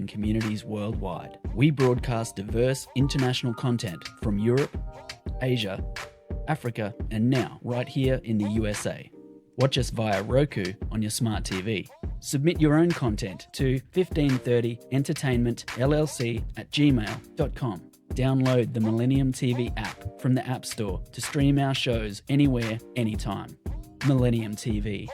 communities worldwide. We broadcast diverse international content from Europe, Asia, Africa, and now right here in the USA. Watch us via Roku on your smart TV. Submit your own content to 1530entertainmentllc@gmail.com. Download the Millennium TV app from the App Store to stream our shows anywhere, anytime. Millennium TV.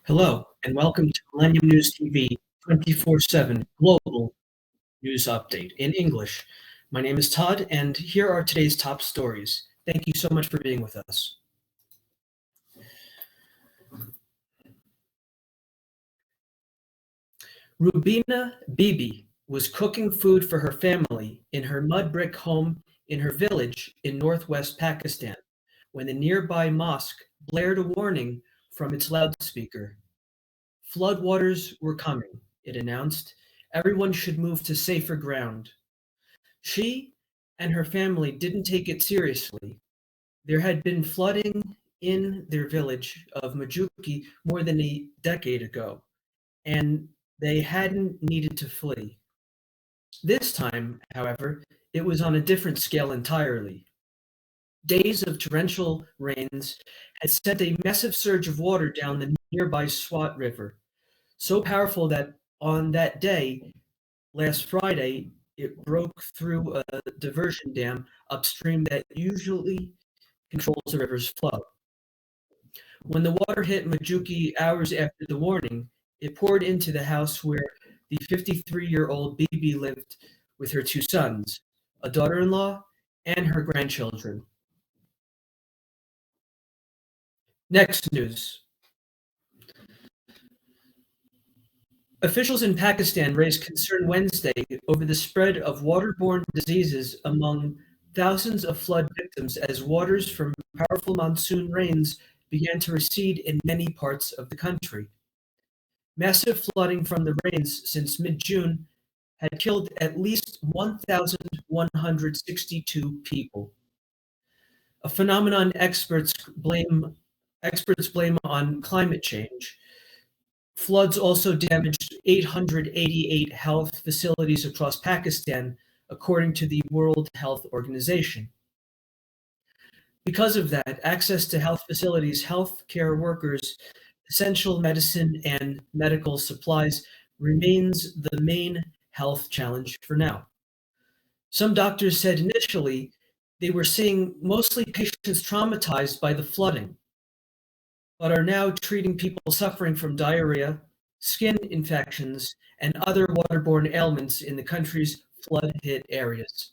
Hello, and welcome to Millennium News TV 24/7 Global News Update in English. My name is Todd, and here are today's top stories. Thank you so much for being with us. Rubina Bibi was cooking food for her family in her mud brick home in her village in northwest Pakistan when the nearby mosque blared a warning from its loudspeaker. Floodwaters were coming, it announced. Everyone should move to safer ground. She and her family didn't take it seriously. There had been flooding in their village of Majuki more than a decade ago, and they hadn't needed to flee. This time, however, it was on a different scale entirely. Days of torrential rains had sent a massive surge of water down the nearby Swat River, so powerful that on that day, last Friday, it broke through a diversion dam upstream that usually controls the river's flow. When the water hit Majuki hours after the warning, it poured into the house where the 53-year-old Bibi lived with her two sons, a daughter-in-law, and her grandchildren. Next news. Officials in Pakistan raised concern Wednesday over the spread of waterborne diseases among thousands of flood victims as waters from powerful monsoon rains began to recede in many parts of the country. Massive flooding from the rains since mid-June had killed at least 1,162 people, a phenomenon experts blame on climate change. Floods also damaged 888 health facilities across Pakistan, according to the World Health Organization. Because of that, access to health facilities, healthcare workers, essential medicine, and medical supplies remains the main health challenge for now. Some doctors said initially they were seeing mostly patients traumatized by the flooding, but are now treating people suffering from diarrhea, skin infections, and other waterborne ailments in the country's flood-hit areas.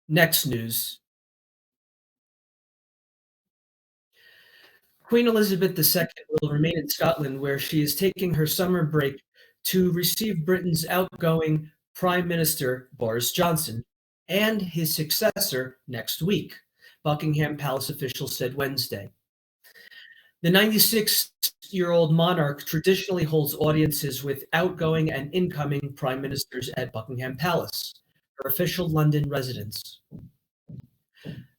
Next news. Queen Elizabeth II will remain in Scotland, where she is taking her summer break to receive Britain's outgoing Prime Minister, Boris Johnson, and his successor next week, Buckingham Palace officials said Wednesday. The 96-year-old monarch traditionally holds audiences with outgoing and incoming prime ministers at Buckingham Palace, her official London residence.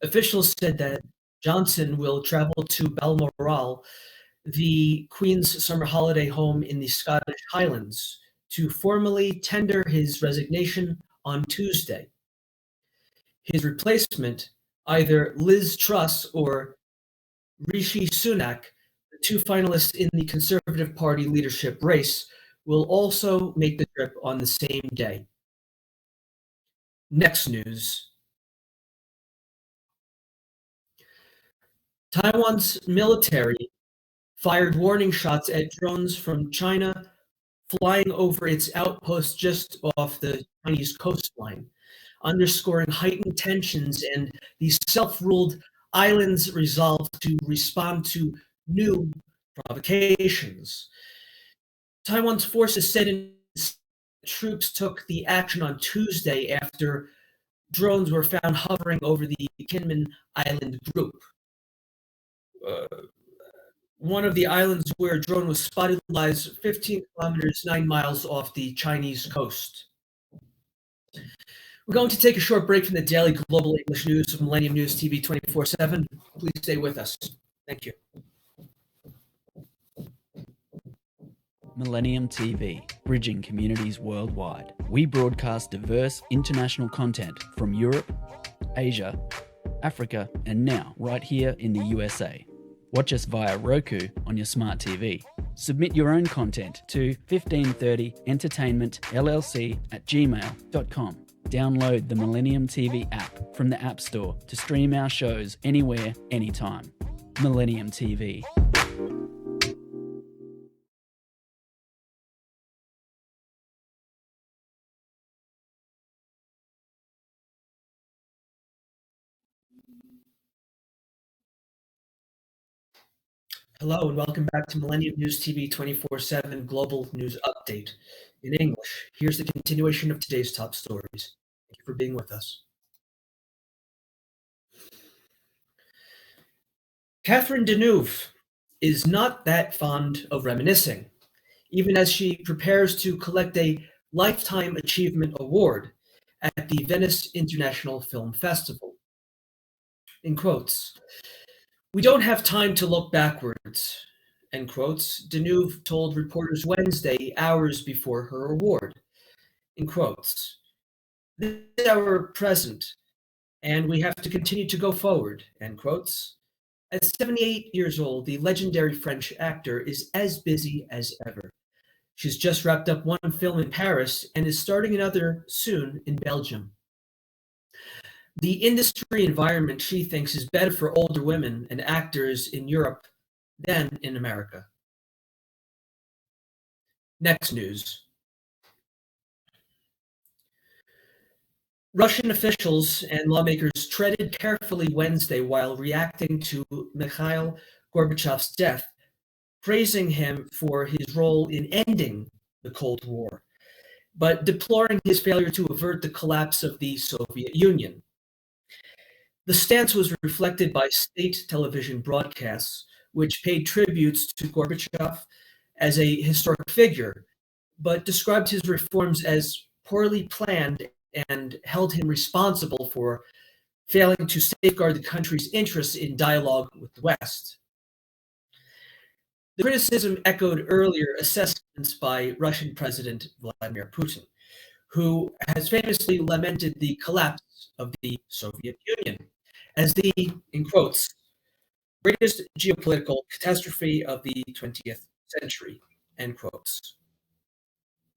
Officials said that Johnson will travel to Balmoral, the Queen's summer holiday home in the Scottish Highlands, to formally tender his resignation on Tuesday. His replacement, either Liz Truss or Rishi Sunak, the two finalists in the Conservative Party leadership race, will also make the trip on the same day. Next news. Taiwan's military fired warning shots at drones from China flying over its outpost just off the Chinese coastline, underscoring heightened tensions and the self-ruled island's resolve to respond to new provocations. Taiwan's forces said troops took the action on Tuesday after drones were found hovering over the Kinmen Island group. One of the islands where a drone was spotted lies 15 kilometers, 9 miles off the Chinese coast. We're going to take a short break from the daily global English news of Millennium News TV 24/7. Please stay with us. Thank you. Millennium TV, bridging communities worldwide. We broadcast diverse international content from Europe, Asia, Africa, and now right here in the USA. Watch us via Roku on your smart TV. Submit your own content to 1530entertainmentllc@gmail.com. Download the Millennium TV app from the App Store to stream our shows anywhere, anytime. Millennium TV. Hello and welcome back to Millennium News TV 24/7 Global News Update in English. Here's the continuation of today's top stories. Thank you for being with us. Catherine Deneuve is not that fond of reminiscing, even as she prepares to collect a Lifetime Achievement Award at the Venice International Film Festival. In quotes, "We don't have time to look backwards," end quotes, Deneuve told reporters Wednesday, hours before her award. In quotes, "This is our present, and we have to continue to go forward," end quotes. At 78 years old, the legendary French actor is as busy as ever. She's just wrapped up one film in Paris and is starting another soon in Belgium. The industry environment, she thinks, is better for older women and actors in Europe than in America. Next news. Russian officials and lawmakers treaded carefully Wednesday while reacting to Mikhail Gorbachev's death, praising him for his role in ending the Cold War, but deploring his failure to avert the collapse of the Soviet Union. The stance was reflected by state television broadcasts, which paid tributes to Gorbachev as a historic figure, but described his reforms as poorly planned and held him responsible for failing to safeguard the country's interests in dialogue with the West. The criticism echoed earlier assessments by Russian President Vladimir Putin, who has famously lamented the collapse of the Soviet Union as the, in quotes, greatest geopolitical catastrophe of the 20th century, end quotes.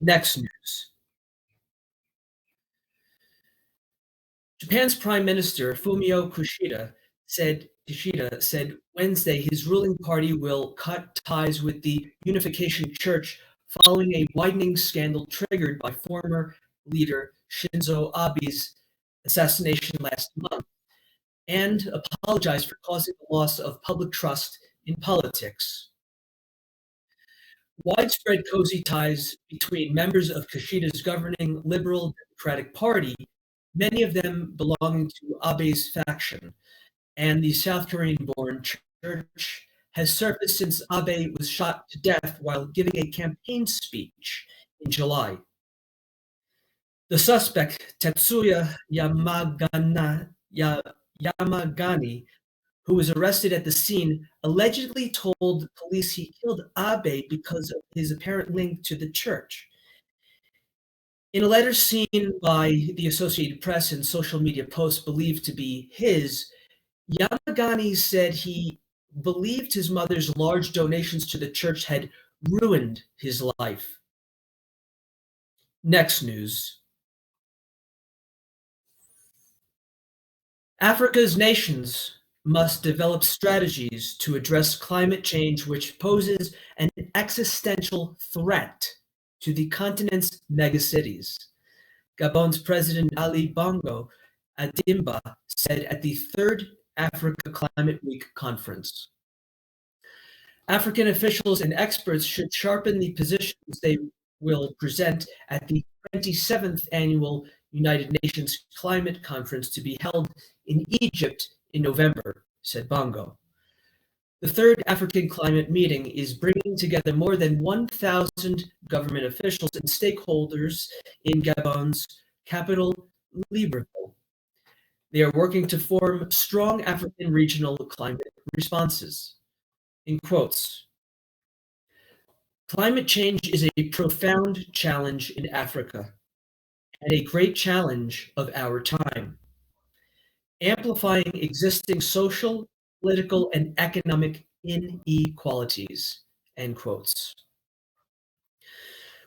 Next news. Japan's Prime Minister Fumio Kishida said Wednesday his ruling party will cut ties with the Unification Church following a widening scandal triggered by former leader Shinzo Abe's assassination last month, and apologized for causing the loss of public trust in politics. Widespread cozy ties between members of Kishida's governing Liberal Democratic Party, many of them belonging to Abe's faction, and the South Korean-born church has surfaced since Abe was shot to death while giving a campaign speech in July. The suspect, Tetsuya Yamagani, who was arrested at the scene, allegedly told police he killed Abe because of his apparent link to the church. In a letter seen by the Associated Press and social media posts believed to be his, Yamagani said he believed his mother's large donations to the church had ruined his life. Next news. Africa's nations must develop strategies to address climate change, which poses an existential threat to the continent's megacities, Gabon's President Ali Bongo Adimba said at the third Africa Climate Week conference. African officials and experts should sharpen the positions they will present at the 27th annual United Nations Climate Conference to be held in Egypt in November, said Bongo. The third African climate meeting is bringing together more than 1,000 government officials and stakeholders in Gabon's capital, Libreville. They are working to form strong African regional climate responses. In quotes, climate change is a profound challenge in Africa and a great challenge of our time, amplifying existing social, political, and economic inequalities. End quotes.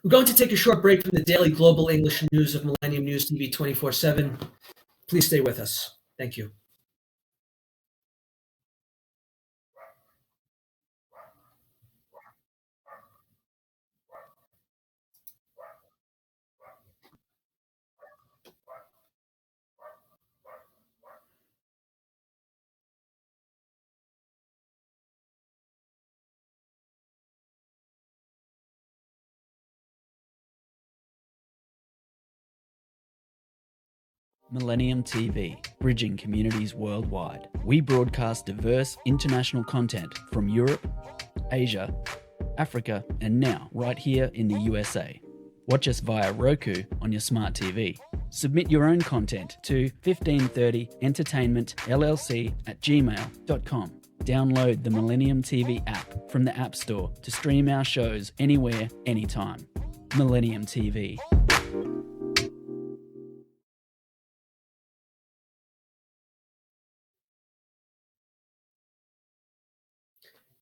We're going to take a short break from the daily global English news of Millennium News TV 24/7. Please stay with us. Thank you. Millennium TV, bridging communities worldwide. We broadcast diverse international content from Europe, Asia, Africa, and now right here in the USA. Watch us via Roku on your smart TV. Submit your own content to 1530entertainmentllc@gmail.com. Download the Millennium TV app from the App Store to stream our shows anywhere, anytime. Millennium TV.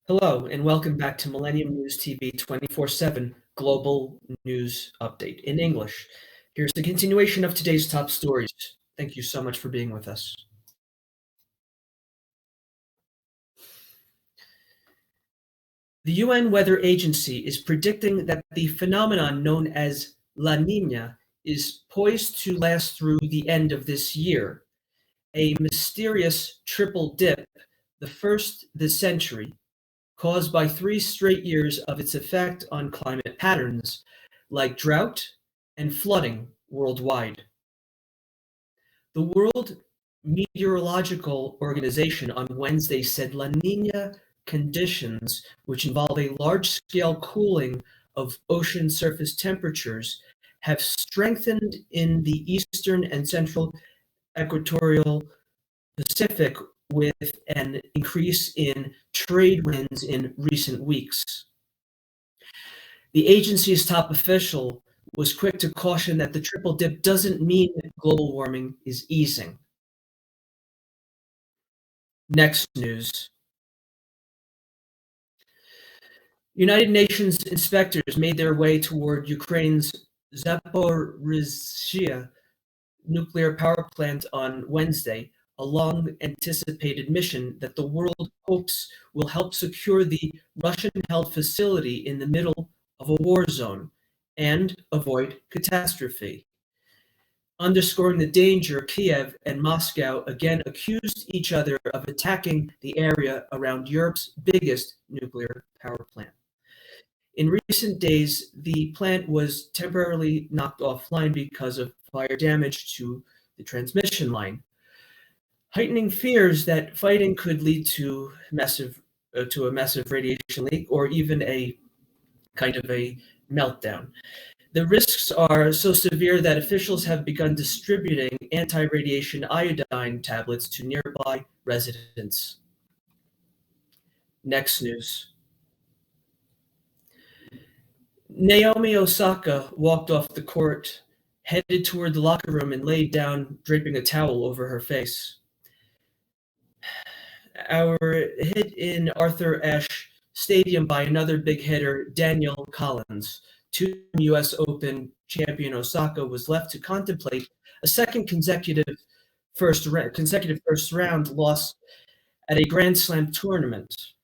Hello, and welcome back to Millennium News TV 24/7 Global News Update in English. Here's the continuation of today's top stories. Thank you so much for being with us. The UN Weather Agency is predicting that the phenomenon known as La Nina is poised to last through the end of this year, a mysterious triple dip, the first this century, caused by 3 straight years of its effect on climate patterns like drought and flooding worldwide. The World Meteorological Organization on Wednesday said La Nina conditions, which involve a large-scale cooling of ocean surface temperatures, have strengthened in the eastern and central equatorial Pacific with an increase in trade winds in recent weeks. The agency's top official was quick to caution that the triple dip doesn't mean that global warming is easing. Next news. United Nations inspectors made their way toward Ukraine's Zaporizhzhia nuclear power plant on Wednesday, a long-anticipated mission that the world hopes will help secure the Russian-held facility in the middle of a war zone and avoid catastrophe. Underscoring the danger, Kiev and Moscow again accused each other of attacking the area around Europe's biggest nuclear power plant. In recent days, the plant was temporarily knocked offline because of fire damage to the transmission line, heightening fears that fighting could lead to a massive radiation leak or even a kind of a meltdown. The risks are so severe that officials have begun distributing anti-radiation iodine tablets to nearby residents. Next news. Naomi Osaka walked off the court, headed toward the locker room, and laid down, draping a towel over her face. Our hit in Arthur Ashe Stadium by another big hitter, Daniel Collins. Two-time U.S. Open champion Osaka was left to contemplate a second consecutive first round loss at a Grand Slam tournament.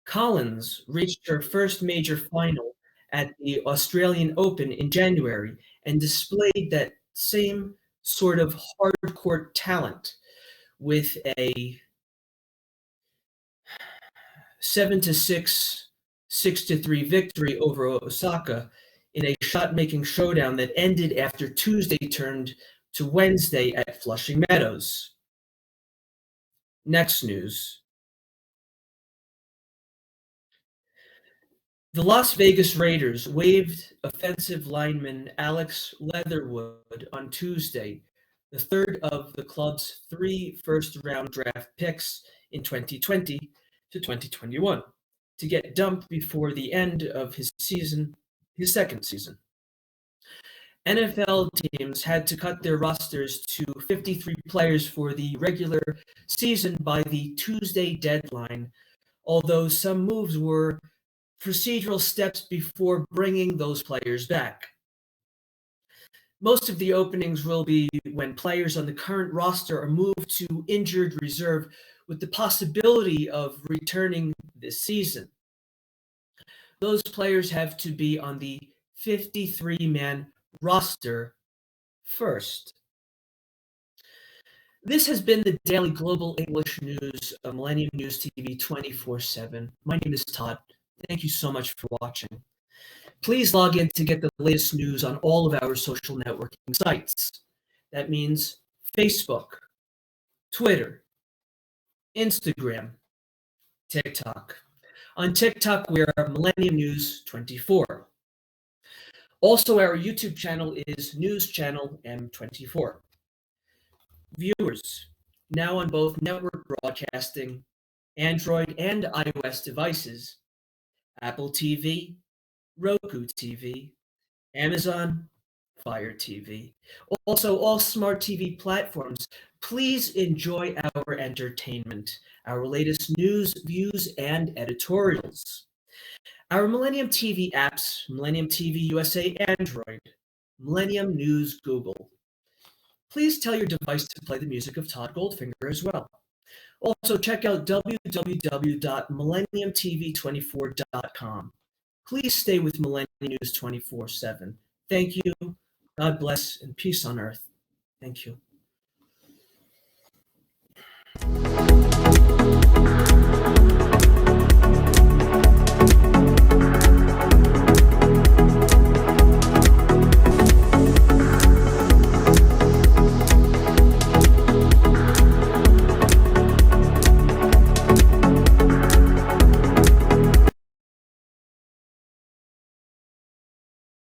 Collins reached her first major final at the Australian Open in January and displayed that same sort of hard-court talent with a 7-6, 6-3 victory over Osaka in a shot-making showdown that ended after Tuesday turned to Wednesday at Flushing Meadows. Next news. The Las Vegas Raiders waived offensive lineman Alex Leatherwood on Tuesday, the third of the club's 3 first-round draft picks in 2020 to 2021, to get dumped before the end of his second season. NFL teams had to cut their rosters to 53 players for the regular season by the Tuesday deadline, although some moves were procedural steps before bringing those players back. Most of the openings will be when players on the current roster are moved to injured reserve with the possibility of returning this season. Those players have to be on the 53-man roster first. This has been the Daily Global English News of Millennium News TV 24/7. My name is Todd. Thank you so much for watching. Please log in to get the latest news on all of our social networking sites. That means Facebook, Twitter, Instagram, TikTok. On TikTok, we are Millennium News 24. Also, our YouTube channel is News Channel M24. Viewers, now on both network broadcasting, Android and iOS devices, Apple TV, Roku TV, Amazon Fire TV. Also, all smart TV platforms, please enjoy our entertainment, our latest news, views, and editorials. Our Millennium TV apps, Millennium TV USA Android, Millennium News Google. Please tell your device to play the music of Todd Goldfinger as well. Also, check out www.millenniumtv24.com. Please stay with Millennium News 24/7. Thank you. God bless and peace on earth. Thank you.